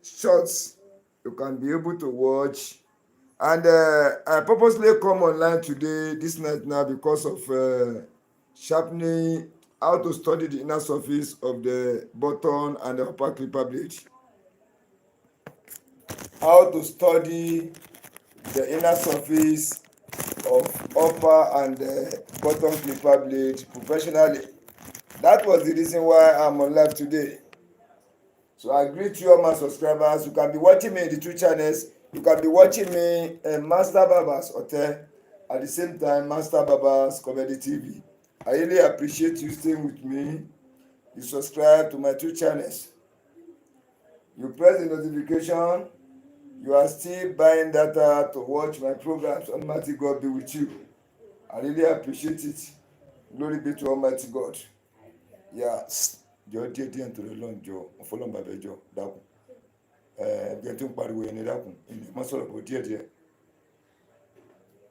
shorts you can be able to watch. And I purposely come online today, this night now, because of sharpening, how to study the inner surface of the button and the upper clipper blade. How to study the inner surface of upper and bottom clipper blade professionally. That was the reason why I'm on live today. So I greet you all my subscribers. You can be watching me in the two channels. You can be watching me in Master Baba's Hotel, at the same time Master Baba's Comedy TV. I really appreciate you staying with me. You subscribe to my two channels. You press the notification. You are still buying data to watch my programs. Almighty God be with you. I really appreciate it. Glory be to Almighty God. Yeah. Jọ díẹ̀ díẹ̀ nítorí Ọlọ́run jọ ọ̀fọlọ́mọ bàbá ẹjọ́ dákun. Ẹgbẹ́ tó ń pariwo ẹni dákun ẹni má sọ̀rọ̀ bọ̀ díẹ̀ díẹ̀.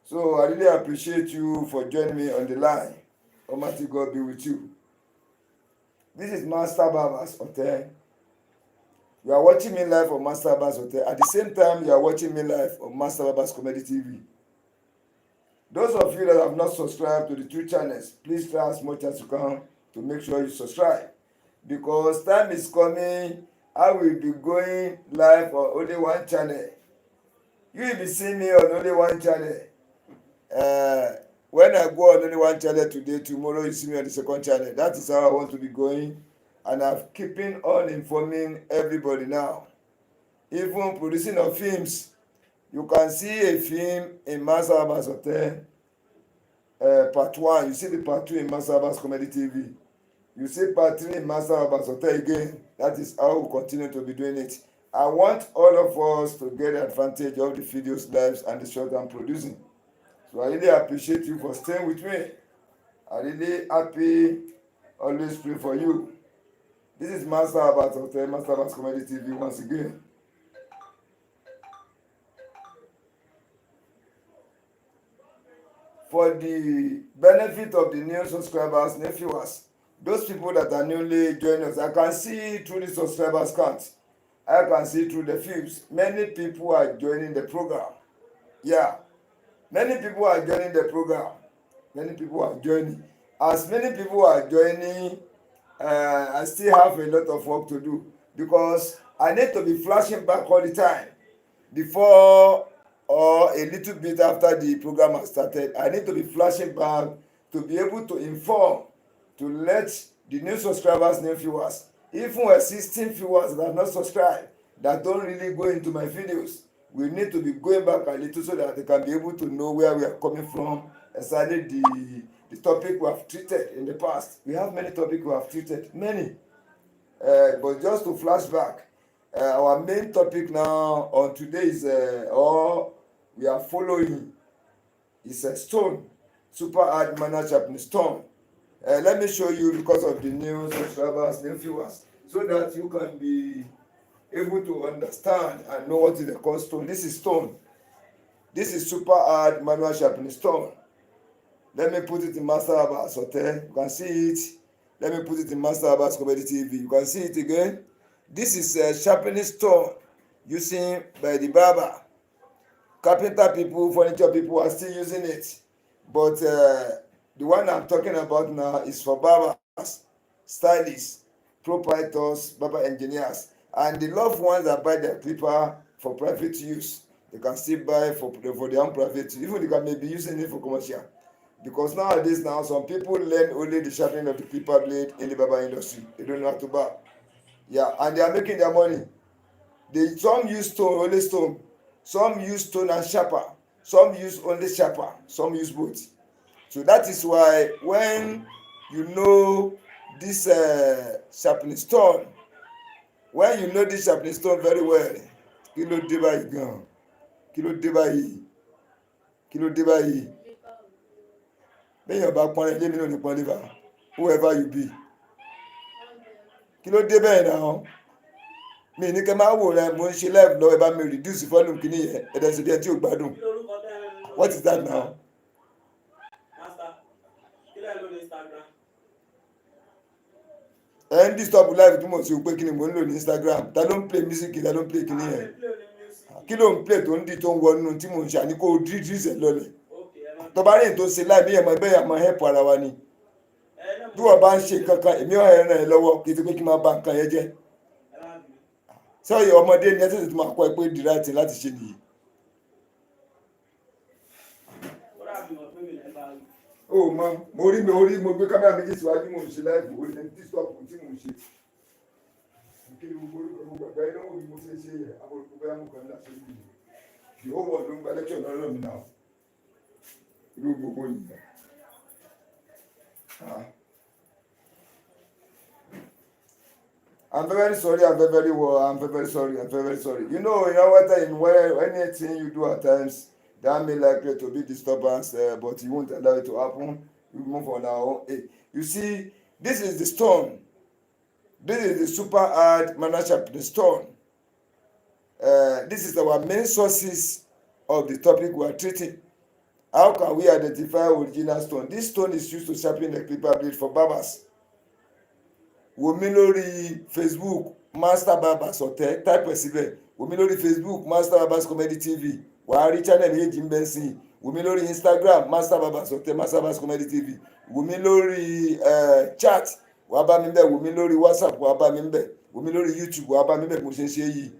So I really appreciate you for joining me on the line. Almighty God be with you. This is Master Baba's Hotel. You are watching me live on Master Baba's Hotel. At the same time, you are watching me live on Master Baba's Comedy TV. Those of you that have not subscribed to the two channels, please try as much as you can to make sure you subscribe. Because time is coming, I will be going live on only one channel. You will be seeing me on only one channel. When I go on only one channel today, tomorrow you see me on the second channel. That is how I want to be going. And I'm keeping on informing everybody now. Even producing of films. You can see a film in Master Baba's Hotel, part 1. You see the part 2 in Master Baba's Comedy TV. You see part 3 in Master Baba's Hotel again. That is how we continue to be doing it. I want all of us to get advantage of the videos, lives, and the short I'm producing. So I really appreciate you for staying with me. I really happy, always pray for you. This is Master Baba's Hotel, Master Baba's Comedy TV once again. For the benefit of the new subscribers, new viewers, those people that are newly joining us, I can see through the subscribers count. I can see through the views. Many people are joining the program. Yeah, many people are joining the program. Many people are joining. As many people are joining, I still have a lot of work to do because I need to be flashing back all the time before or a little bit after the program has started. I need to be flashing back to be able to inform, to let the new subscribers, new viewers, even existing viewers that are not subscribed, that don't really go into my videos, we need to be going back a little so that they can be able to know where we are coming from, exactly the topic we have treated in the past. We have many topics we have treated, many. But just to flash back, our main topic now on today is, or we are following, is a stone, super hard manual sharpening stone. Let me show you because of the new subscribers, new viewers, so that you can be able to understand and know what is the called stone. This is stone. This is super hard manual sharpening stone. Let me put it in Master Baba's Hotel. You can see it. Let me put it in Master Baba's Comedy TV. You can see it again. This is a sharpening stone using by the barber. Carpenter people, furniture people are still using it. But the one I'm talking about now is for barbers, stylists, proprietors, barber engineers, and the loved ones that buy their clipper for private use. They can still buy for their own private use. Even they can maybe using it for commercial. Because nowadays now some people learn only the sharpening of the clipper blade in the barber industry. They don't know how to barb. Yeah, and they are making their money. Some use stone, only stone. Some use stone and sharper. Some use only sharper. Some use both. So that is why when you know this sharpening stone, when you know this sharpening stone very well, kí ló dé báyìí gan? Kí ló dé báyìí? Kí ló dé báyìí? Béèyàn bá pọ́n ilé mi náà ní pọ́n lé bá, whoever you be. Kí ló dé bẹ́ẹ̀ náà? Mi ní kẹ́ máa wò rẹ, mo ń ṣe live lọ́wọ́ ẹ bá mi reduce volume kìíní yẹn, ẹ̀dẹ̀ sì bí ẹ tí ò gbádùn. What is that now? ẹ̀ ń disturb live tí mo ṣe pé kí ni mò ń lò ní Instagram, ta ló ń play music, ta ló ń play kí ni yẹn, kí ló ń play tó ń di tó ń wọnú tí mò ń ṣe, àní kó o dírísì ẹ̀ lọlẹ̀. tó bá rí ètò ṣe láì bí ẹ̀mọ́ ẹgbẹ́ yàmọ́ help ara wa ni. bí wọ́n bá ń ṣe kankan èmi ò ràn ẹ́ lọ́wọ́ kí n ti pé kí n máa ba nǹkan yẹn jẹ́. sọ́yìn ọmọdé ni ẹsẹ̀ tó máa kọ́ ẹ pé the right thing láti ṣe nìyí. ó mọ mo gbé kámẹ́rà méjì síwájú mò ń ṣe láìpẹ́ orí ẹni tí stop tí mò ń ṣe. kí ni gbogbo àgbà iná wo ni mo ṣe ṣe yẹ àbòrò bóyá mo kàn ń láṣẹ ìlú yìí. ìhó wọ̀ ló ń gba lẹ́kṣọ̀ lọ́rọ̀ mi náà. irú gbogbo yìí. I'm very sorry. I'm very sorry. You know what? Anything you do at times, that may likely to be disturbance, but you won't allow it to happen. You move on now. Hey, you see, this is the stone. This is the super hard manuscript stone. This is our main sources of the topic we are treating. How can we identify original stone? This stone is used to sharpen the clipper blade for barbers. Wò mí lórí Facebook Master Barbers Ọ̀tẹ̀ type ẹ̀ síbẹ̀. Wò mí lórí Facebook Master Barbers Comedy TV. Wàá rí channel méjì ń bẹ́ sí i. Wò mí lórí Instagram Master Barbers Ọ̀tẹ̀ Master Barbers Comedy TV. Wò mí lórí chat wàá bá mi bẹ̀. Wò mí lórí WhatsApp wàá bá mi bẹ̀. Wò mí lórí YouTube wàá bá mi bẹ̀. Mo ṣe ń ṣe yìí.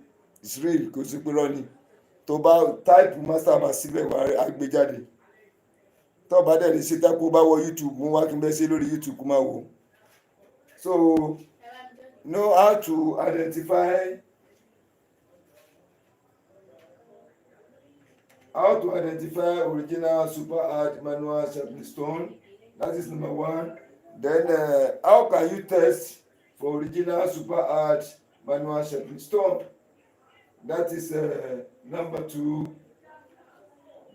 It's real kò sí pé rọ́ọ̀nì. Tó bá type Master Barbers síbẹ̀ wàá gbé jáde. Tó bá dẹ̀ lè ṣe tá kó bá wọ YouTube mú wá kí n bẹ́ sí lórí YouTube kó máa wò. So, know how to identify original super hard manual sharpening stone. That is number one. Then, how can you test for original super hard manual sharpening stone? That is number two.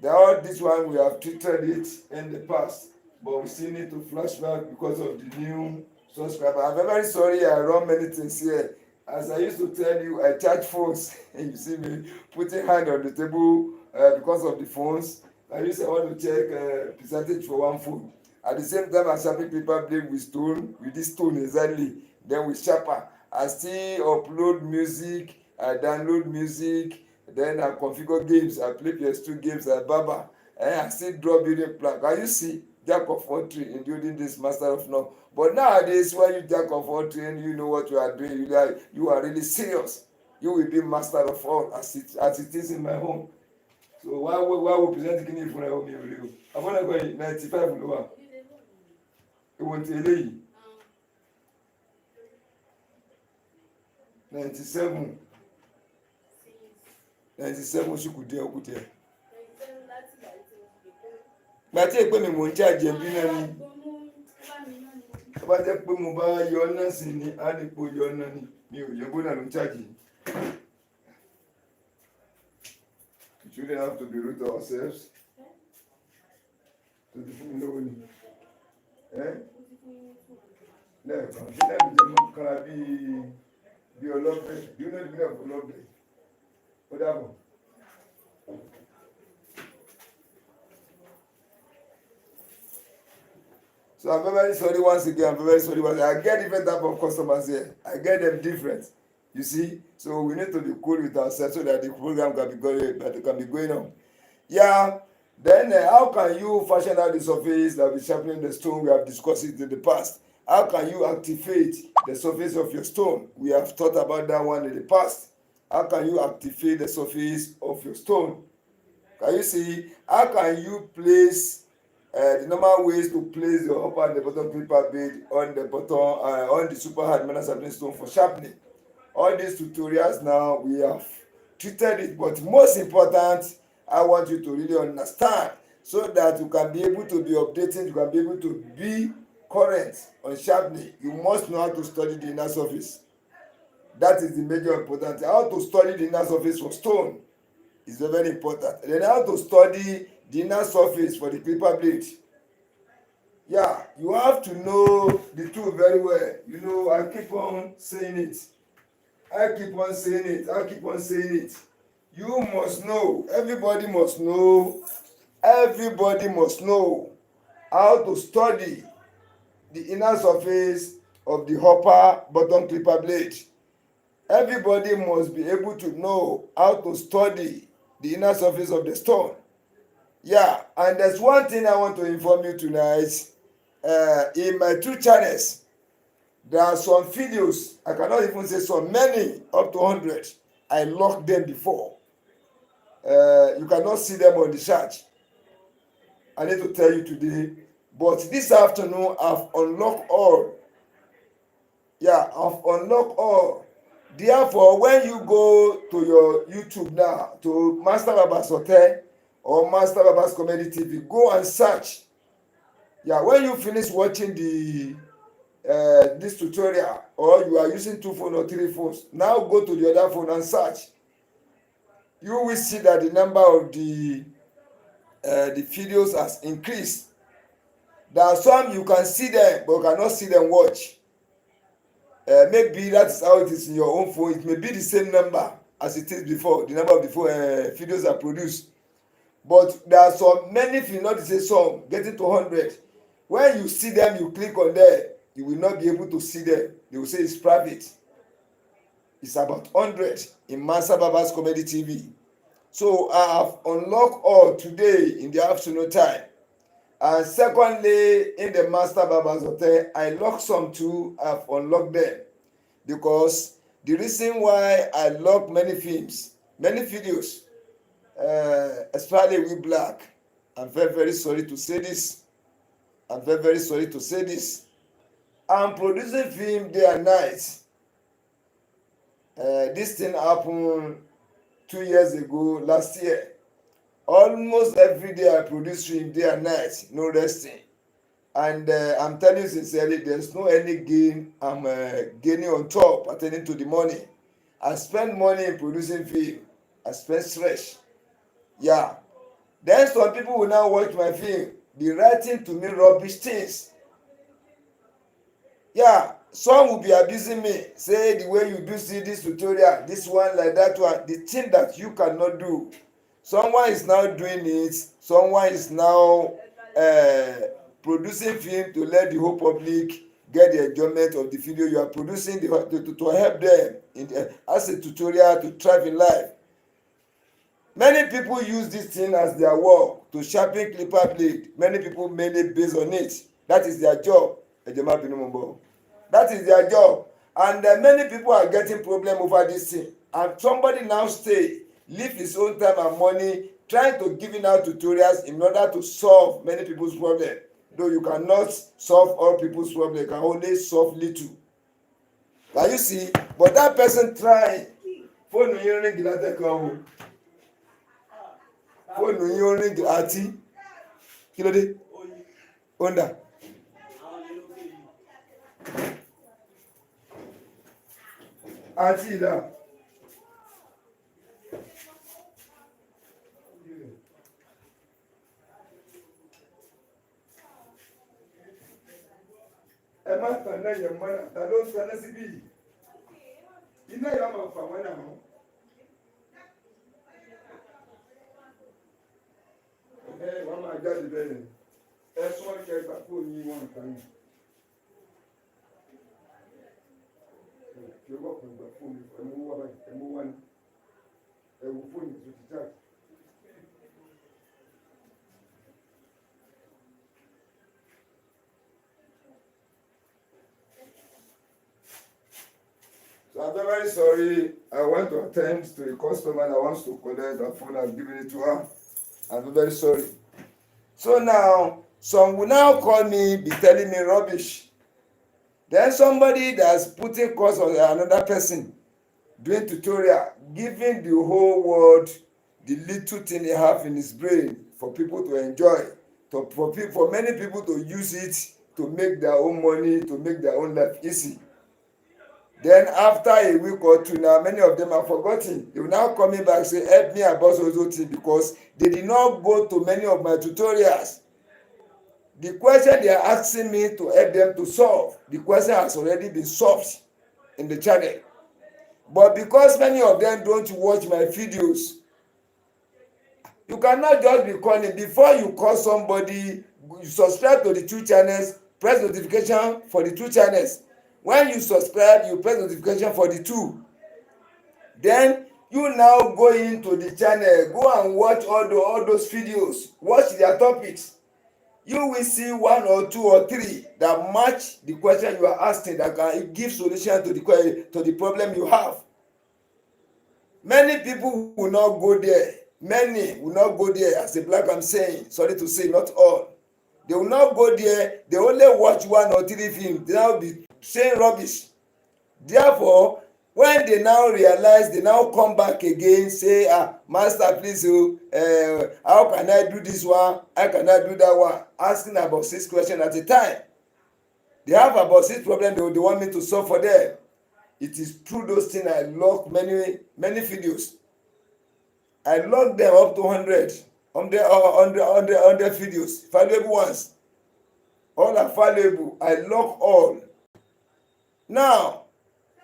This one we have treated it in the past, but we still need to flashback because of the new subscriber. I'm very sorry I run many things here. As I used to tell you, I charge phones. You see me putting hand on the table because of the phones. I want to check percentage for one phone. At the same time, I sharpen paper blade with this stone exactly. Then we sharpen. I still upload music. I download music. Then I configure games. I play PS2 games. I barber. And I still draw building plan. Can you see? Jack of all trades in building this master of none. But nowadays, when you jack of all trades, you know what you are doing. You are really serious. You will be master of all as it is in my home. So why we present the for my home? I want to go 95 lower. You want to lay 97. 97 she could do good. Gbàtí èpè mi mò ń jáde bí náà ni tó bá jẹ́ pé mo bá yọ náà sí ni á lè po yọ náà ni mi ò yẹ gbóná ló ń jáde. We shouldn't have to be rude to ourselves. To the fún mi lówó ni. Lẹ́ẹ̀kan kí lẹ́ẹ̀mí jẹ́ mọ́ kára bí ọlọ́bẹ̀. Do you know the meaning of ọlọ́bẹ̀? Ó dàbọ̀. So I'm very sorry once again. I get different type of customers here. I get them different. You see? So we need to be cool with ourselves so that the program can be going on. Yeah. Then how can you fashion out the surface that will sharpening the stone? We have discussed it in the past. How can you activate the surface of your stone? We have thought about that one in the past. How can you activate the surface of your stone? Can you see? How can you place the normal ways to place the upper and the bottom clipper blade on the bottom on the super hard manual sharpening stone for sharpening? All these tutorials now we have treated it, but most important, I want you to really understand so that you can be able to be updating, you can be able to be current on sharpening. You must know how to study the inner surface. That is the major important. How to study the inner surface for stone is very important. And then how to study the inner surface for the clipper blade. Yeah, you have to know the two very well. You know, I keep on saying it. You must know. Everybody must know how to study the inner surface of the hopper button clipper blade. Everybody must be able to know how to study the inner surface of the stone. Yeah, and there's one thing I want to inform you tonight. In my 2 channels, there are some videos, I cannot even say so many, up to 100. I locked them before. You cannot see them on the chat. I need to tell you today. But this afternoon, I've unlocked all. Yeah, I've unlocked all. Therefore, when you go to your YouTube now, to Master Baba's Hotel or Master Baba's Comedy TV, go and search. Yeah, when you finish watching this tutorial, or you are using 2 phones or 3 phones, now go to the other phone and search. You will see that the number of the videos has increased. There are some you can see them but cannot see them watch. Maybe that is how it is in your own phone. It may be the same number as it is before. The number of the phone videos are produced, but there are so many videos, not to say some, getting to 100. When you see them, you click on there, you will not be able to see them. They will say it's private. It's about 100 in Master Baba's Comedy TV. So I have unlocked all today in the afternoon time. And secondly, in the Master Baba's Hotel, I locked some too. I've unlocked them. Because the reason why I lock many films, many videos, especially with black, I'm very, very sorry to say this. I'm very, very sorry to say this. I'm producing film day and night. This thing happened 2 years ago, last year. Almost every day I produce film day and night, no resting. And I'm telling you sincerely, there's no any gain I'm gaining on top, attending to the money. I spend money in producing film. I spend stress. Yeah. Then some people will now watch my film, be writing to me rubbish things. Yeah. Some will be abusing me, say the way you do see this tutorial, this one like that one, the thing that you cannot do. Someone is now doing it. Someone is now producing film to let the whole public get the enjoyment of the video you are producing to help them as a tutorial to thrive in life. Many people use this thing as their work to sharpen clipper blade. Many people made it based on it. That is their job. That is their job. And many people are getting problem over this thing. And somebody now leave his own time and money trying to giving out tutorials in order to solve many people's problem. Though you cannot solve all people's problem, you can only solve little. Can you see? But that person try. Phone you ring the phone you ring the ati. Kilo de. Onda. Ati da. Ẹ má tàn náà yẹn mọ́nà, ta ló ń taná síbí yìí? Iná yẹn máa fà wọ́n náà mọ́. Wọ́n máa jáde bẹ́ẹ̀. Ẹ sọ ọ́kẹ́ ìgbà kó yín wọn tán yìí. Kí o wọ́pọ̀ ìgbà fún mi, ẹ mú wá báyìí, ẹ mú wá ní. Ẹ wò fóònù tó ti jáde. So I'm very sorry. I went to attend to a customer that wants to collect the phone. I've given it to her. I'm very sorry. So now, some will now call me, be telling me rubbish. Then somebody that's putting course on another person, doing tutorial, giving the whole world the little thing they have in his brain for people to enjoy, for many people to use it to make their own money, to make their own life easy. Then after a week or two, now many of them are forgotten. They will now come in back and say, help me about so thing, because they did not go to many of my tutorials. The question they are asking me to help them to solve, the question has already been solved in the channel. But because many of them don't watch my videos, you cannot just be calling. Before you call somebody, you subscribe to the 2 channels, press notification for the 2 channels. When you subscribe, you press notification for the two. Then you now go into the channel, go and watch all those videos, watch their topics. You will see one or two or three that match the question you are asking, that can give solution to the problem you have. Many people will not go there. Many will not go there. As a black, I'm saying, sorry to say, not all. They will not go there. They only watch one or three films. They now be saying rubbish. Therefore, when they now realize, they now come back again, say, master, please, how can I do this one? How can I do that one? Asking about 6 questions at a time. They have about 6 problems they want me to solve for them. It is through those things I log many videos. I log them up to 100 videos, valuable ones. All are valuable. I log all. Now,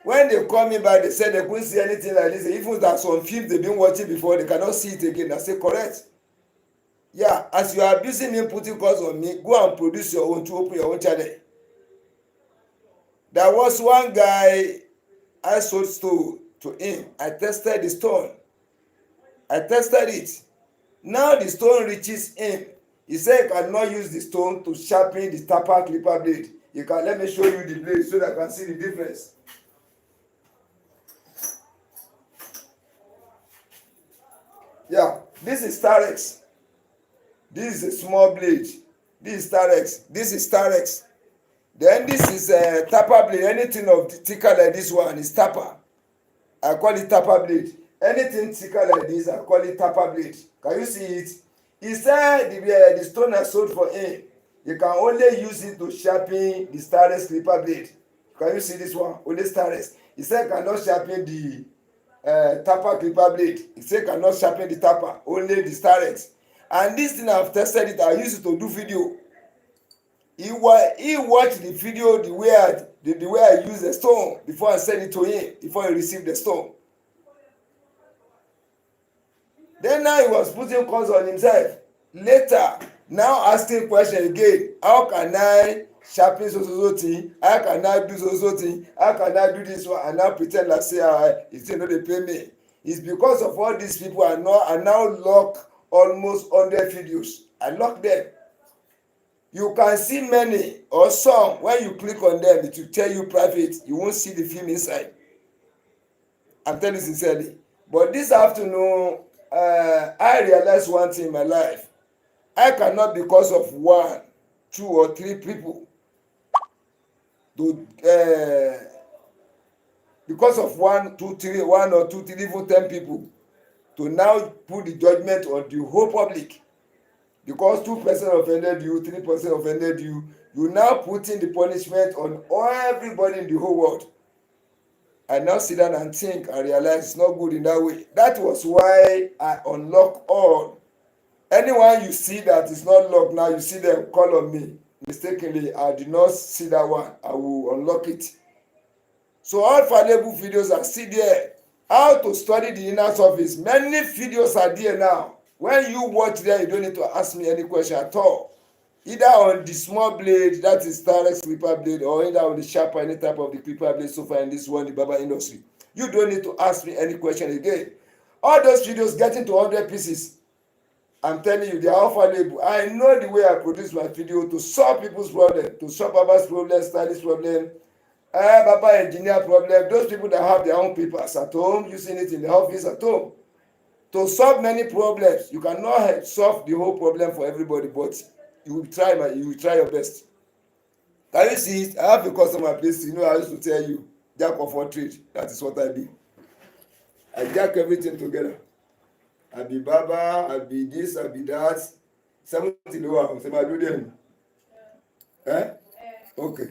when they call me back, they said they couldn't see anything like this. Even that some films they've been watching before, they cannot see it again. I say, correct. Yeah, as you are abusing me, putting calls on me, go and produce your own to open your own channel. There was one guy, I sold stone to him. I tested the stone. I tested it. Now the stone reaches him. He said, I cannot use the stone to sharpen the tapper clipper blade. You can let me show you the blade so that I can see the difference. Yeah, this is Starex. This is a small blade. This is Starex. This is Starex. Then this is a tapper blade. Anything of thicker like this one is tapper. I call it tapper blade. Anything thicker like this, I call it tapper blade. Can you see it? He said the stone I sold for him, you can only use it to sharpen the Starex clipper blade. Can you see this one? Only Starex. He said cannot sharpen the tapper clipper blade. He said cannot sharpen the tapper, only the Starex. And this thing I've tested it, I use it to do video. He watched the video the way I use the stone before I send it to him, before he received the stone. Then now he was putting calls on himself. Later, now asking question again. How can I sharpen so thing? How can I do so thing? How can I do this one? And now pretend like say it's not they pay me. It's because of all these people I now lock almost 100 videos. I lock them. You can see many or some. When you click on them, it will tell you private. You won't see the film inside. I'm telling you sincerely. But this afternoon, I realized one thing in my life. I cannot, because of 1, 2, or 3 people, because of 1, 2, 3, 1 or 2, 3, even 10 people, to now put the judgment on the whole public. Because 2% offended you, 3% offended you, you now putting the punishment on everybody in the whole world. I now sit down and think and realize it's not good in that way. That was why I unlock all. Anyone you see that is not locked now, you see them, call on me. Mistakenly, I did not see that one. I will unlock it. So all valuable videos are still there. How to study the inner surface. Many videos are there now. When you watch there, you don't need to ask me any question at all. Either on the small blade, that is Starex clipper blade, or either on the sharper, any type of the clipper blade so far in this one, the barber industry. You don't need to ask me any question again. All those videos getting to 100 pieces. I'm telling you, they are all valuable. I know the way I produce my video to solve people's problem, to solve Baba's problem, stylist problem, Baba engineer problem, those people that have their own papers at home, using it in the office at home. To solve many problems. You cannot solve the whole problem for everybody, but you will try your best. Can you see it? I have a customer, please. You know, I used to tell you, jack of all trades. That is what I do. I jack everything together. I be Baba, I be this, I be that. 70 lower, so I do them. Okay.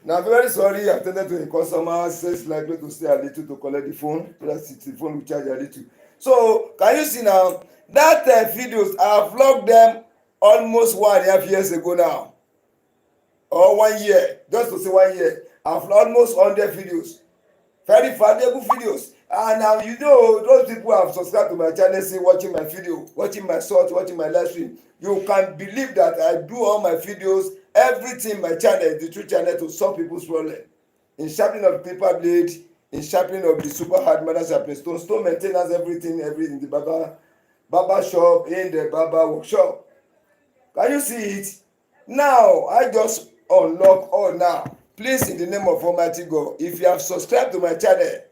Now, I'm very sorry, I attended to a customer, says likely to stay a little to collect the phone. That's it, the phone will charge a little. So, can you see now, that videos, I've logged them almost 1.5 years ago now. Or 1 year, just to say 1 year. I've almost 100 videos. Very valuable videos. And now, you know, those people who have subscribed to my channel, say, watching my video, watching my short, watching my live stream. You can believe that I do all my videos, everything my channel is the true channel to solve people's problem. in sharpening of clipper blade, in sharpening of the super hard metal sharpening stone, stone maintenance, everything in the barber shop, in the barber workshop. Can you see it? Now I just unlock all now. Please, in the name of Almighty God, if you have subscribed to my channel,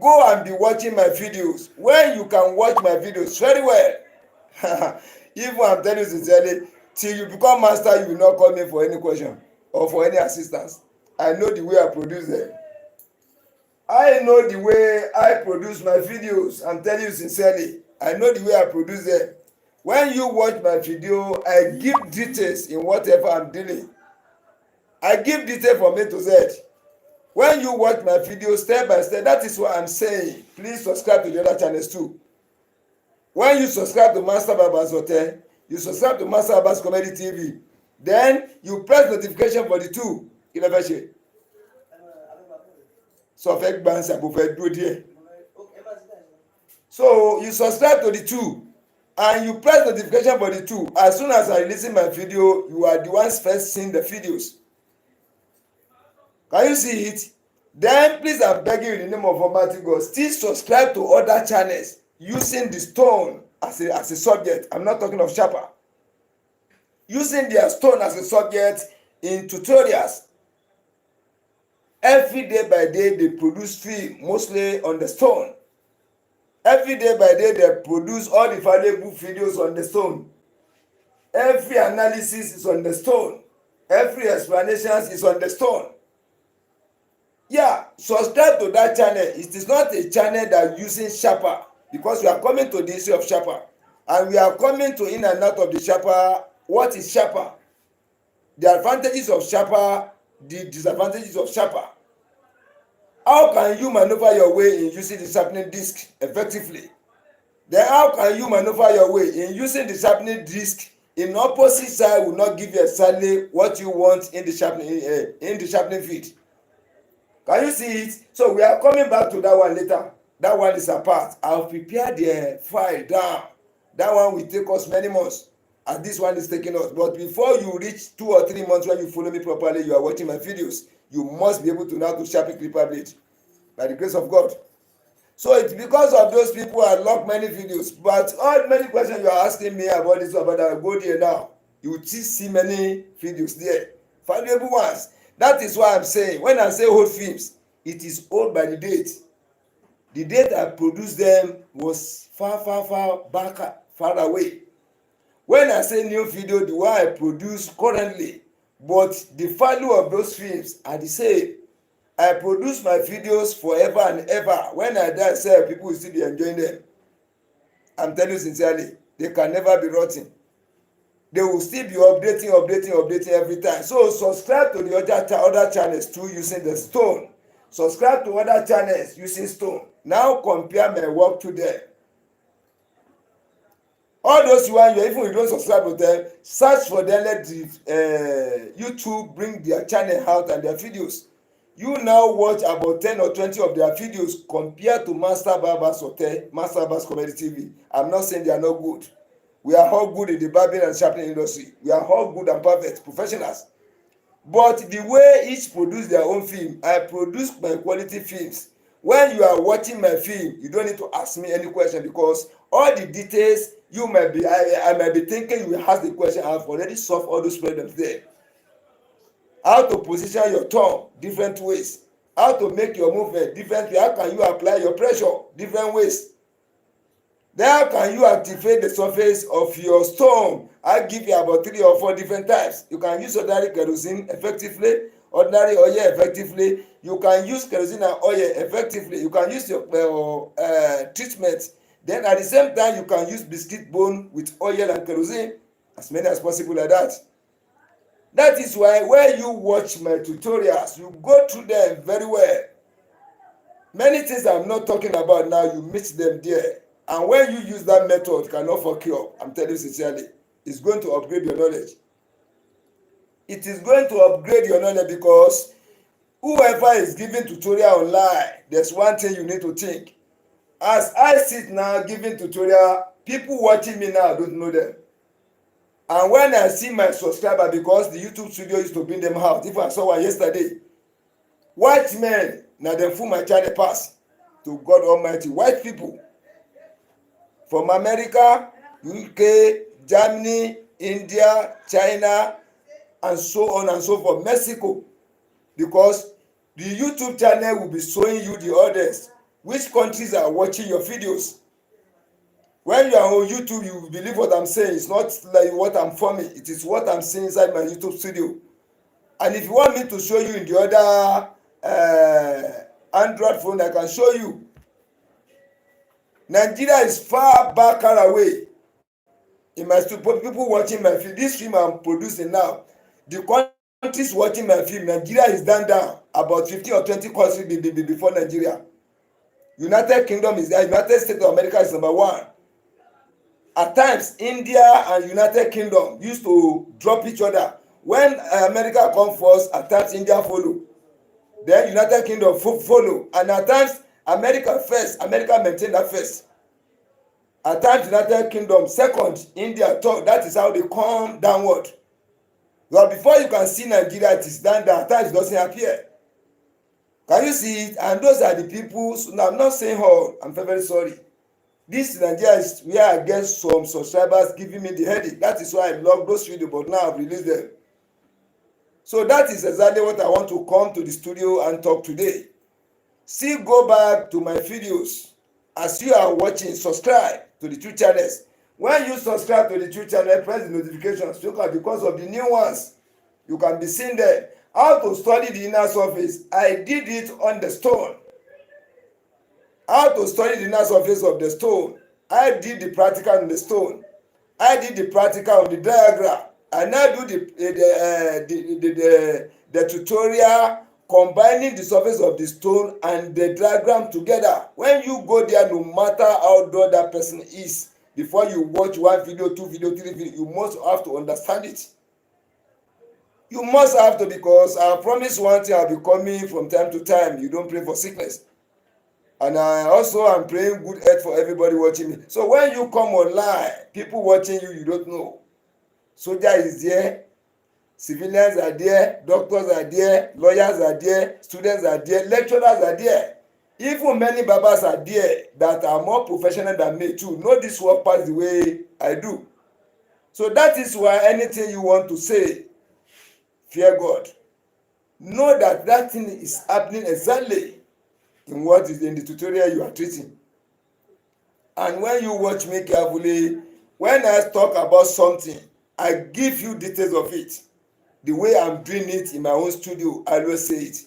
go and be watching my videos. When you can watch my videos very well, even I'm telling you sincerely, till you become master, you will not call me for any question or for any assistance. I know the way I produce them. I know the way I produce my videos. I'm telling you sincerely, I know the way I produce them. When you watch my video, I give details in whatever I'm doing. I give detail from A to Z. When you watch my video step by step, that is what I'm saying. Please subscribe to the other channels too. When you subscribe to Master Babas Hotel, you subscribe to Master Babas Comedy TV, then you press notification for the two. Kí ló fẹ́ ṣe? Sọ fẹ́ gbà ń ṣàbò fẹ́ dúró díẹ̀. So you subscribe to the two and you press notification for the two. As soon as I release my video, you are the ones first seeing the videos. Can you see it? Then please, I'm begging you in the name of Almighty God, still subscribe to other channels using the stone as a subject. I'm not talking of sharper. Using their stone as a subject in tutorials. Every day by day they produce film mostly on the stone. Every day by day they produce all the valuable videos on the stone. Every analysis is on the stone. Every explanation is on the stone. Yeah, subscribe to that channel. It is not a channel that using sharper, because we are coming to the issue of sharper and we are coming to in and out of the sharper. What is sharper? The advantages of sharper, the disadvantages of sharper. How can you maneuver your way in using the sharpening disc effectively? Then how can you maneuver your way in using the sharpening disc in opposite side will not give you exactly what you want in the sharpening feed? Can you see it? So we are coming back to that one later. That one is apart. I'll prepare the file down. That one will take us many months, and this one is taking us. But before you reach 2 or 3 months when you follow me properly, you are watching my videos, you must be able to know how to sharpen clipper blade by the grace of God. So it's because of those people I lock many videos. But all many questions you are asking me about this, about that, go there now. You will see many videos there, valuable ones. That is why I'm saying, when I say old films, it is old by the date. The date I produced them was far back, far away. When I say new video, the one I produce currently, but the value of those films are the same. I produce my videos forever and ever. When I die, people will still be enjoying them. I'm telling you sincerely, they can never be rotten. They will still be updating every time. So subscribe to the other channels too using the stone. Subscribe to other channels using stone. Now compare my work to them. All those even you don't subscribe to them, search for them, let the YouTube bring their channel out and their videos. You now watch about 10 or 20 of their videos compared to Master Babas Hotel, Master Babas Comedy TV. I'm not saying they are not good. We are all good in the barbering and sharpening industry. We are all good and perfect professionals. But the way each produce their own film, I produce my quality films. When you are watching my film, you don't need to ask me any question, because all the details you might be, I might be thinking you will ask the question. I've already solved all those problems there. How to position your tongue different ways. How to make your movement different way. How can you apply your pressure different ways. Then how can you activate the surface of your stone? I give you about 3 or 4 different types. You can use ordinary kerosene effectively, ordinary oil effectively. You can use kerosene and oil effectively. You can use your treatment. Then at the same time, you can use biscuit bone with oil and kerosene, as many as possible like that. That is why when you watch my tutorials, you go through them very well. Many things I'm not talking about now, you meet them there. And when you use that method, cannot fuck you up. I'm telling you sincerely, it's going to upgrade your knowledge. It is going to upgrade your knowledge, because whoever is giving tutorial online, there's one thing you need to think. As I sit now giving tutorial, people watching me now don't know them. And when I see my subscriber, because the YouTube studio used to bring them out, if I saw one yesterday, white men na dem full my channel pass. To God Almighty, white people from America, UK, Germany, India, China, and so on and so forth, Mexico, because the YouTube channel will be showing you the audience, which countries are watching your videos. When you are on YouTube, you believe what I'm saying. It's not like what I'm forming. It is what I'm seeing inside my YouTube studio. And if you want me to show you in the other Android phone, I can show you. Nigeria is far back away in my studio. People watching my film. This film I'm producing now, the countries watching my film, Nigeria is down about 15 or 20 countries before Nigeria. United Kingdom is there. United States of America is number one. At times, India and United Kingdom used to drop each other. When America come first, at times India follow. Then United Kingdom follow. And at times, America first. America maintain that first. At times, United Kingdom second, India third. That is how they come downward. But before you can see Nigeria, it is down there. At times, it doesn't appear. Can you see it? And those are the people. So now, I'm not saying all. I'm very, very sorry. This Nigeria is where I get some subscribers giving me the headache. That is why I love those videos, but now I've released them. So that is exactly what I want to come to the studio and talk today. Still go back to my videos. As you are watching, subscribe to the two channels. When you subscribe to the two channels, press the notifications because of the new ones. You can be seen there. How to study the inner surface. I did it on the stone. How to study the inner surface of the stone. I did the practical on the stone. I did the practical on the diagram. And now do the tutorial combining the surface of the stone and the diagram together. When you go there, no matter how dull that person is, before you watch one video, two video, three video, you must have to understand it. You must have to, because I promise one thing, I'll be coming from time to time. You don't pray for sickness. And I also am praying good health for everybody watching me. So when you come online, people watching you, you don't know. Soldier is there, civilians are there, doctors are there, lawyers are there, students are there, lecturers are there. Even many babas are there that are more professional than me too. Know this work pass the way I do. So that is why anything you want to say, fear God. Know that that thing is happening exactly in what is in the tutorial you are treating. And when you watch me carefully, when I talk about something, I give you details of it. The way I'm doing it in my own studio, I always say it.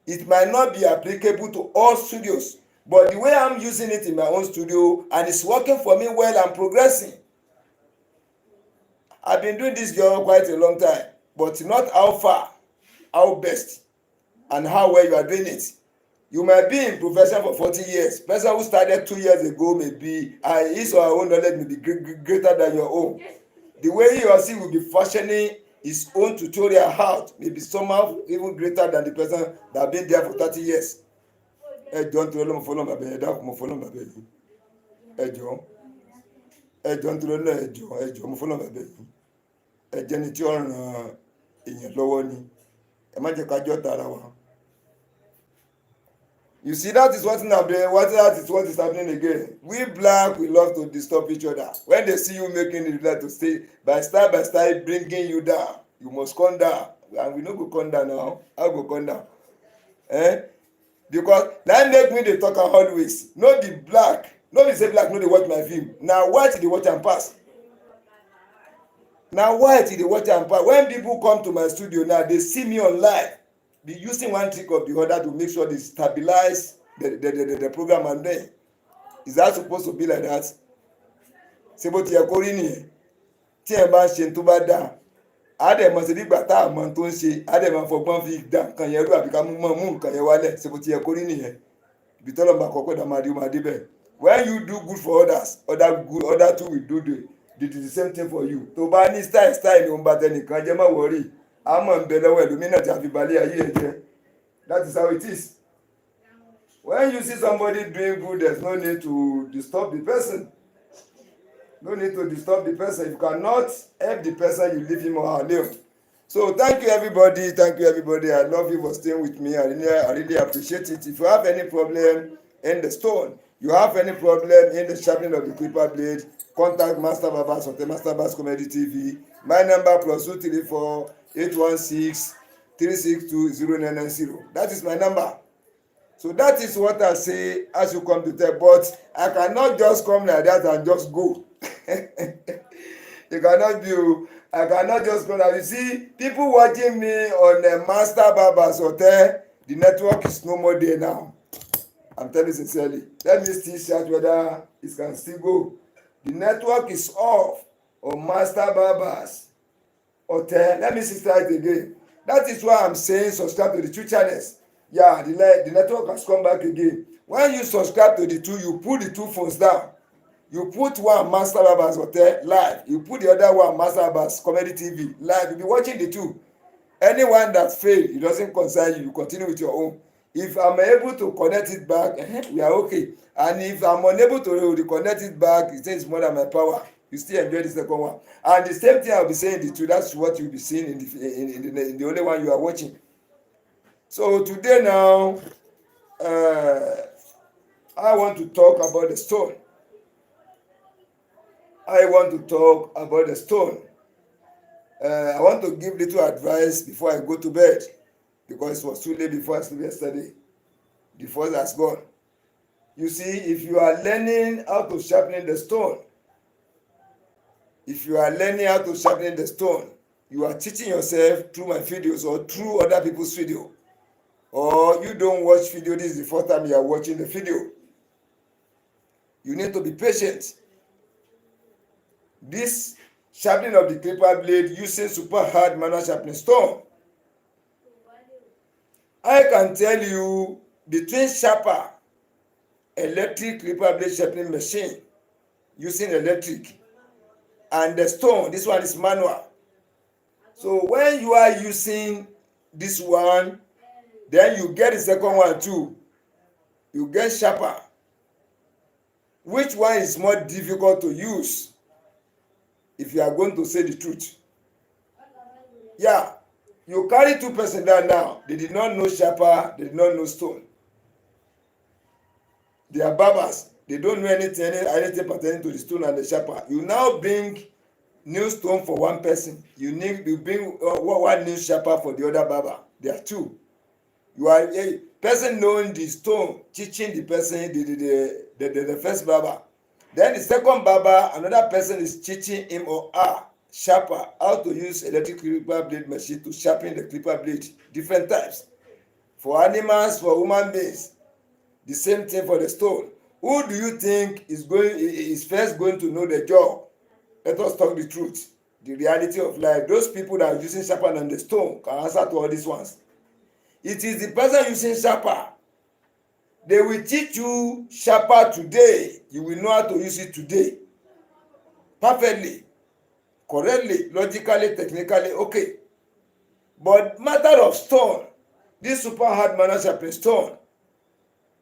It might not be applicable to all studios, but the way I'm using it in my own studio, and it's working for me well, I'm progressing. I've been doing this job quite a long time, but not how far, how best, and how well you are doing it. You might be in profession for 40 years. Person who started 2 years ago may be, his or her own knowledge may be greater than your own. The way he or she will be fashioning his own tutorial out may be somehow even greater than the person that has been there for 30 years. Ẹ jọ̀ọ́ nítorí Ọlọ́run fọlọ́run bàbá ẹ dákun mo fọlọ́run bàbá yìí. Ẹ jọ̀ọ́ nítorí Ọlọ́run ẹ jọ̀ọ́ mo fọlọ́run bàbá yìí. Ẹ jẹ́ ni tí ó ràn èèyàn lọ́wọ́ ni. Ẹ má jẹ́ ká jọ́ tara wa. You see, that is what is happening again. We black, we love to disturb each other. When they see you making it, like to stay by style bringing you down. You must come down. And we no go come down now. I go come down. Because that make me dey talk always. No be black. No be say black no dey watch my film. Now white dey watch and pass. Now white dey watch and pass. When people come to my studio now, they see me online. Be using one trick or the other to make sure they stabilize the program I'm doing. Is that supposed to be like that? Ṣé bó ti yẹ kó rí nìyẹn? Tí ẹ bá ń ṣe tó bá dáa, á dẹ̀ mọ̀ sí nígbà tá a mọ̀ tó ń ṣe, á dẹ̀ máa fọgbọ́n fi dá nǹkan yẹn rú àbí ká mú nǹkan yẹn wálẹ̀. Ṣé bó ti yẹ kó rí nìyẹn? Ibi tọ́lọ̀ máa kọ́kọ́ dá máa dé bẹ́ẹ̀. When you do good for others, other too will do the same thing for you. Tó bá ní style ni òun bá tẹ nìkan jẹ́ má wọ́rì. That is how it is. When you see somebody doing good, there's no need to disturb the person. No need to disturb the person. If you cannot help the person, you leave him or her alone. So thank you everybody. Thank you everybody. I love you for staying with me. I really appreciate it. If you have any problem in the stone, you have any problem in the sharpening of the clipper blade, contact Master Babas on the Master Babas Comedy TV. My number plus 234 816 362 0990. That is my number. So that is what I say as you come to tell. But I cannot just come like that and just go. You cannot do. I cannot just go now. You see, people watching me on the Master Babas Hotel, the network is no more there now. I'm telling you sincerely. Let me still check whether it can still go. The network is off on Master Babas Hotel. Let me see start again. That is why I'm saying subscribe to the two channels. Yeah, the network has come back again. When you subscribe to the two, you put the two phones down. You put one Master Babas Hotel live. You put the other one Master Babas Comedy TV live. You'll be watching the two. Anyone that failed, it doesn't concern you. You continue with your own. If I'm able to connect it back, we are okay. And if I'm unable to reconnect it back, it says more than my power. You still enjoy the second one. And the same thing I'll be saying the two. That's what you'll be seeing in the only one you are watching. So today now, I want to talk about the stone. I want to give little advice before I go to bed because it was too late before I slept yesterday. The force has gone. You see, if you are learning how to sharpen the stone, you are teaching yourself through my videos or through other people's video, or you don't watch video, this is the first time you are watching the video. You need to be patient. This sharpening of the clipper blade using super hard manual sharpening stone, I can tell you between sharper electric clipper blade sharpening machine using electric and the stone, this one is manual. So when you are using this one, then you get the second one too. You get sharper. Which one is more difficult to use? If you are going to say the truth. Yeah, you carry two person down now. They did not know sharper, they did not know stone. They are barbers. They don't know anything pertaining to the stone and the sharper. You now bring new stone for one person. You bring one new sharper for the other barber. There are two. You are a person knowing the stone, teaching the person the first barber. Then the second barber, another person is teaching him or her sharper how to use electric clipper blade machine to sharpen the clipper blade. Different types. For animals, for human beings. The same thing for the stone. Who do you think is first going to know the job? Let us talk the truth. The reality of life. Those people that are using sharper than the stone can answer to all these ones. It is the person using sharper. They will teach you sharper today. You will know how to use it today. Perfectly, correctly, logically, technically, okay. But matter of stone, this super hard manual sharpening stone,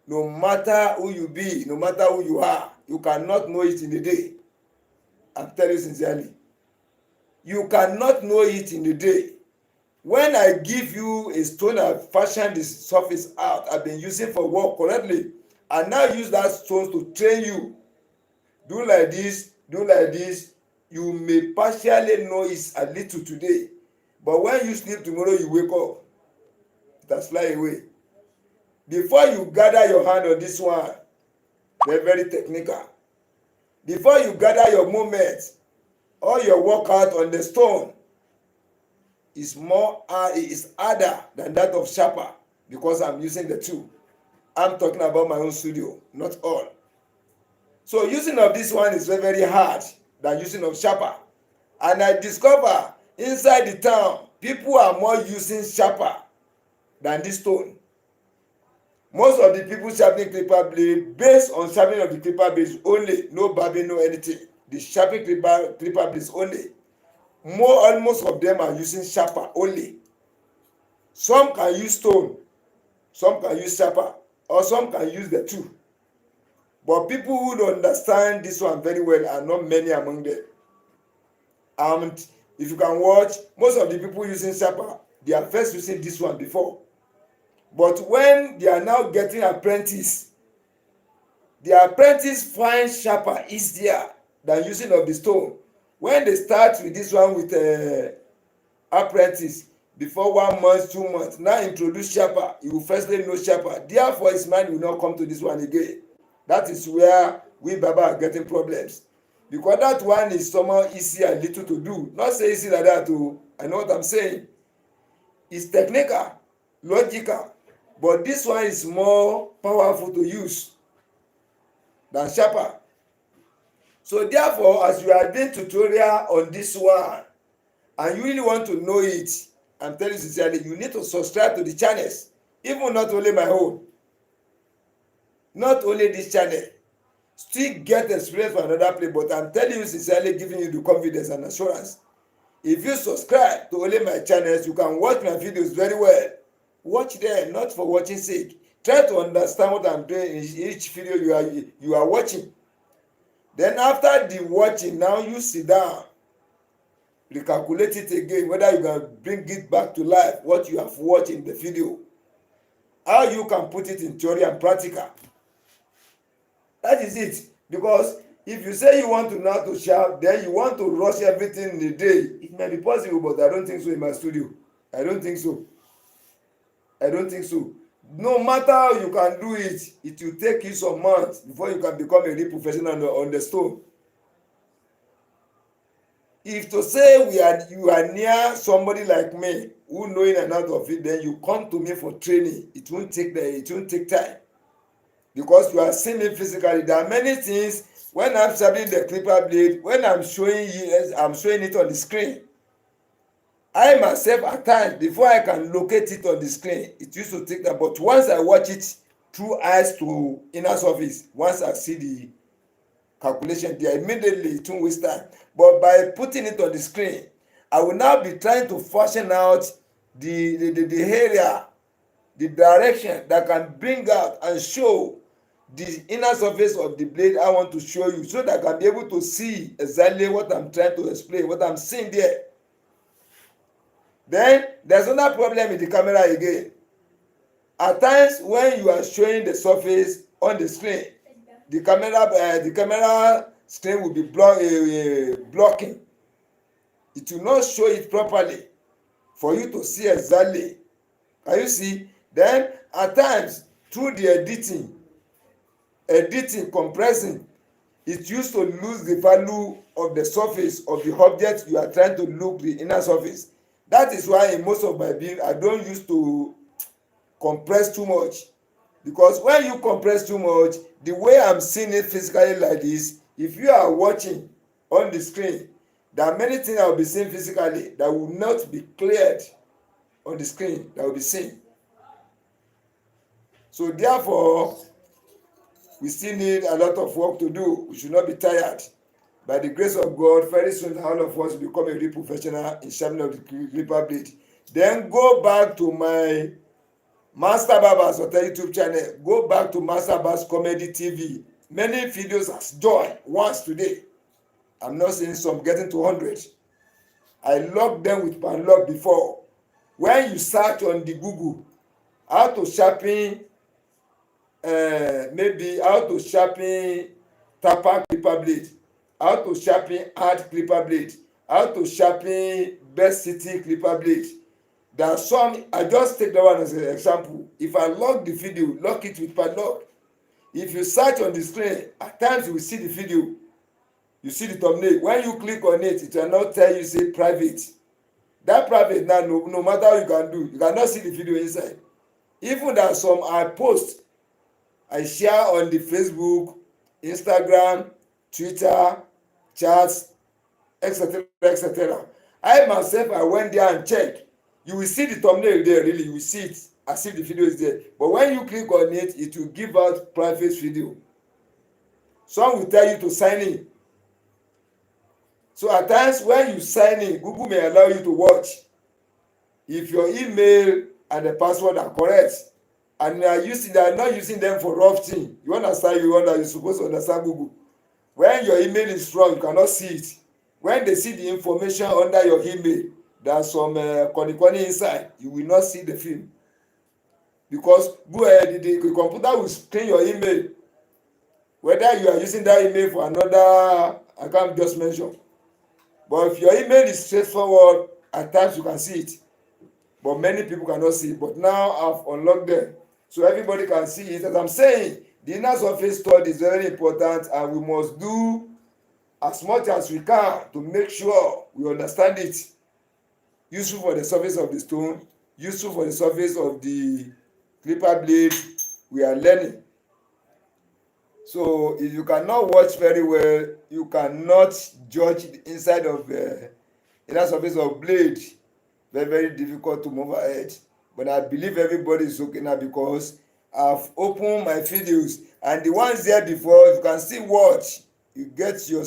no matter who you be, no matter who you are, you cannot know it in a day. I'm telling you sincerely. You cannot know it in a day. When I give you a stone, I fashion the surface out, I've been using for work correctly, and now use that stone to train you. Do like this, you may partially know it a little today, but when you sleep tomorrow, you wake up, it has fly away. Before you gather your hand on this one, they're very technical. Before you gather your movement, all your workout on the stone, is harder than that of sharper because I'm using the two. I'm talking about my own studio, not all. So using of this one is very, very hard than using of sharper. And I discover inside the town, people are more using sharper than this stone. Most of the people sharpening clipper blade based on sharpening of the clipper blades only, no barbing, no anything. The sharpening clipper blades only. Almost of them are using sharper only. Some can use stone, some can use sharper, or some can use the two. But people who don't understand this one very well are not many among them. And If you can watch, most of the people using Sharper, they are first using this one before. But when they are now getting apprentice, the apprentice find Sharper easier than using of the Stone. When they start with this one with apprentice, before 1 month, 2 months, now introduce Sharper, you will firstly know Sharper. Therefore, his mind will not come to this one again. That is where we Baba are getting problems. Because that one is somehow easy and little to do. Not say easy like that too. I know what I'm saying. It's technical, logical, but this one is more powerful to use than Sharper. So therefore, as you are doing tutorial on this one and you really want to know it, I'm telling you sincerely, you need to subscribe to the channels. Even not only my own, not only this channel. Still get experience for another place, but I'm telling you sincerely, giving you the confidence and assurance. If you subscribe to only my channels, you can watch my videos very well. Watch them, not for watching sake. Try to understand what I'm doing in each video you are watching. Then after the watching, now you sit down, recalculate it again, whether you can bring it back to life, what you have watched in the video, how you can put it in theory and practical. That is it. Because if you say you want to know how to sharp, then you want to rush everything in a day, it may be possible, but I don't think so in my studio. I don't think so. No matter how you can do it, it will take you some months before you can become a real professional on the Stone. If to say you are near somebody like me who know in and out of it, then you come to me for training. It won't take time. Because you are seeing me physically. There are many things when I'm sharpening the clipper blade, when I'm showing it on the screen. I myself at times, before I can locate it on the screen, it used to take that. But once I watch it through eyes to inner surface, once I see the calculation there, immediately it won't waste time. But by putting it on the screen, I will now be trying to fashion out the area, the direction that can bring out and show the inner surface of the blade I want to show you, so that I can be able to see exactly what I'm trying to explain, what I'm seeing there. Then there's another problem with the camera again. At times when you are showing the surface on the screen, the camera screen will be blocking. It will not show it properly for you to see exactly. Can you see? Then at times through the editing, compressing, it used to lose the value of the surface of the object you are trying to look the inner surface. That is why in most of my build I don't use to compress too much, because when you compress too much, the way I'm seeing it physically like this, if you are watching on the screen, there are many things I will be seeing physically that will not be cleared on the screen, that will be seen. So therefore, we still need a lot of work to do. We should not be tired. By the grace of God, very soon all of us will become a real professional in sharpening of the clipper blade. Then go back to my Master Barber's Hotel YouTube channel. Go back to Master Barber's Comedy TV. Many videos has joined once today. I'm not saying some getting to 100. I locked them with padlock before. When you search on the Google, how to sharpen, maybe how to sharpen tapper clipper blade, how to sharpen hard clipper blade, how to sharpen best city clipper blade. There are some, I just take that one as an example. If I lock the video, lock it with padlock. If you search on the screen, at times you will see the video, you see the thumbnail. When you click on it, it will not tell you say private. That private now, no matter how you can do, you cannot see the video inside. Even there are some I post, I share on the Facebook, Instagram, Twitter, chats, etc., etc. I myself, I went there and checked. You will see the thumbnail there, really. You will see it as if the video is there. But when you click on it, it will give out private video. Some will tell you to sign in. So at times when you sign in, Google may allow you to watch. If your email and the password are correct, and they are not using them for rough thing. You understand? You're supposed to understand Google. When your email is wrong, you cannot see it. when they see the information under your email, there's some corny inside, you will not see the film, because the computer will screen your email, whether you are using that email for another account just mention. But if your email is straightforward, at times you can see it, but many people cannot see it. But now I've unlocked them, so everybody can see it. As I'm saying, the inner surface study is very important, and we must do as much as we can to make sure we understand it. Useful for the surface of the stone, useful for the surface of the clipper blade we are learning. So if you cannot watch very well, you cannot judge the inside of the inner surface of blade. Very difficult to move ahead. But I believe everybody is okay now, because I've opened my videos, and the ones there before, you can still watch, you get your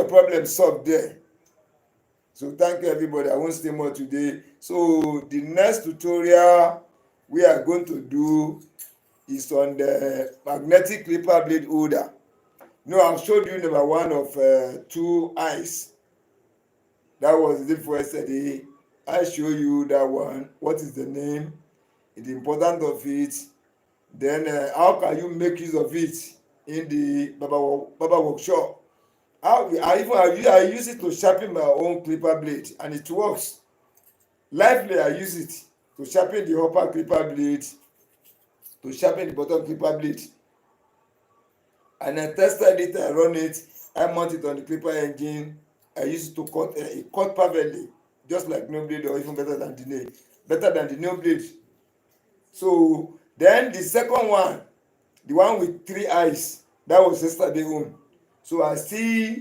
problem solved there. So thank you everybody. I won't stay more today. So the next tutorial we are going to do is on the magnetic clipper blade holder. I've showed you number one of 2 eyes. That was it for yesterday. I show you that one. What is the name? The importance of it. Then how can you make use of it in the Baba workshop? I use it to sharpen my own clipper blade, and it works. Lively, I use it to sharpen the upper clipper blade, to sharpen the bottom clipper blade. And I tested it, I run it, I mount it on the clipper engine. I use it to cut, it cut perfectly, just like nail blade, or even better than the nail blade. So then the second one, the one with 3 eyes, that was yesterday on. So I still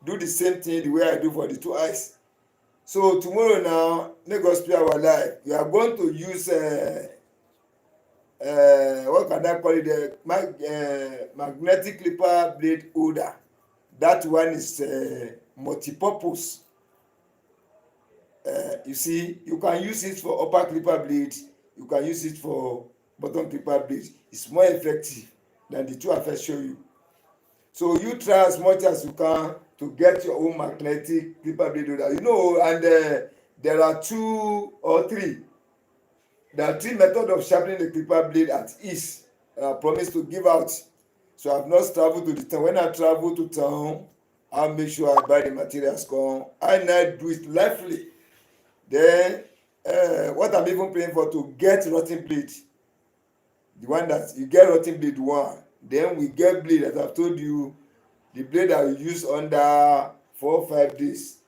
do the same thing the way I do for the 2 eyes. So tomorrow now, make us play our life. We are going to use what can I call it? The magnetic clipper blade holder. That one is multi-purpose. You see, you can use it for upper clipper blade. You can use it for bottom clipper blade. It's more effective than the 2 I first show you. So you try as much as you can to get your own magnetic clipper blade holder. And there are 2 or 3. There are 3 methods of sharpening the clipper blade at ease. I promise to give out. So I've not traveled to the town. When I travel to town, I'll make sure I buy the materials come. I now do it lively. Then what I'm even paying for to get rotting blade. The one that you get rotting blade 1. Then we get blade, as I've told you, the blade that we use under 4 or 5 days.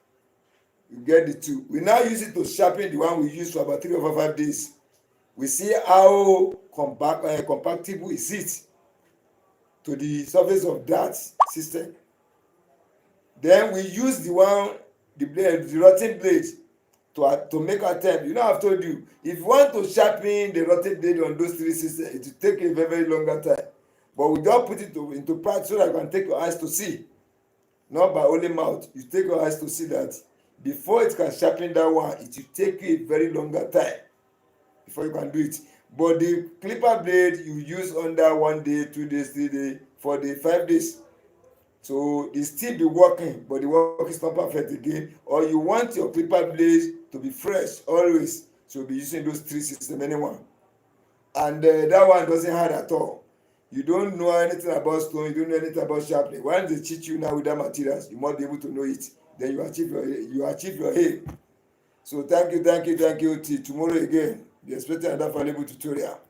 You get the 2. We now use it to sharpen the one we use for about 3 or 5 days. We see how compatible is it to the surface of that system. Then we use the rotting blade to make attempt. I've told you, if you want to sharpen the rotting blade on those 3 systems, it will take a very, very longer time. But we don't put it into practice so that you can take your eyes to see. Not by only mouth. You take your eyes to see that before it can sharpen that one, it will take you a very longer time before you can do it. But the clipper blade you use under 1 day, 2 days, 3 days, 4 days, 5 days. So it still be working, but the work is not perfect again. Or you want your clipper blade to be fresh always, so you'll be using those 3 systems, anyone. And that one doesn't hard at all. You don't know anything about stone, you don't know anything about sharpening. Once they teach you now with that materials, you must be able to know it. Then you achieve your aim. So thank you. Till tomorrow again. Be expecting another valuable tutorial.